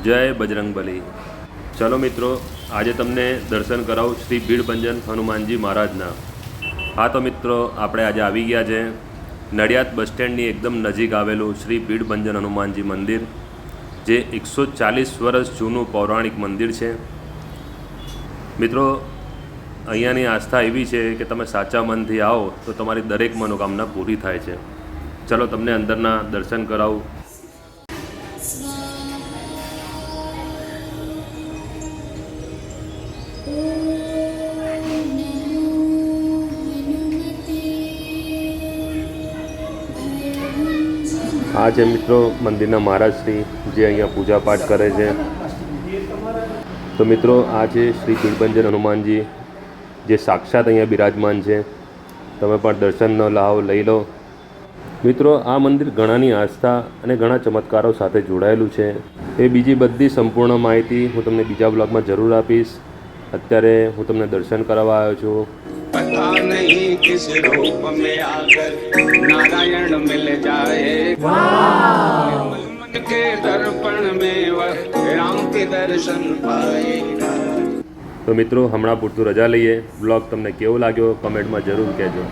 જય બજરંગબલી। ચલો મિત્રો, આજે તમને દર્શન કરાવું શ્રી ભીડભંજન હનુમાનજી મહારાજના। હા તો મિત્રો, આપણે આજે આવી ગયા છે નડિયાદ બસ સ્ટેન્ડની એકદમ નજીક આવેલું શ્રી ભીડભંજન હનુમાનજી મંદિર, જે 140 વર્ષ જૂનું પૌરાણિક મંદિર છે। મિત્રો, અહીંયાની આસ્થા એવી છે કે તમે સાચા મનથી આવો તો તમારી દરેક મનોકામના પૂરી થાય છે। ચલો તમને અંદરના દર્શન કરાવું। આ છે મિત્રો મંદિરના મહારાજશ્રી, જે અહીંયા પૂજા પાઠ કરે છે। તો મિત્રો, આ છે શ્રી ભીડભંજન હનુમાનજી, જે સાક્ષાત અહીંયા બિરાજમાન છે। તમે પણ દર્શનનો લાભ લઈ લો। મિત્રો, આ મંદિર ઘણાની આસ્થા અને ઘણા ચમત્કારો સાથે જોડાયેલું છે। એ બીજી બધી સંપૂર્ણ માહિતી હું તમને બીજા બ્લોગમાં જરૂર આપીશ। અત્યારે હું તમને દર્શન કરાવવા આવ્યો છું। पता नहीं किस रूप में आकर नारायण मिल जाएगा, मन के दर्पण में वह राम के दर्शन पाएगा। તો મિત્રો, હમણાં પૂરતું રજા લઈએ। બ્લોગ તમને કેવો લાગ્યો કમેન્ટમાં જરૂર કહેજો।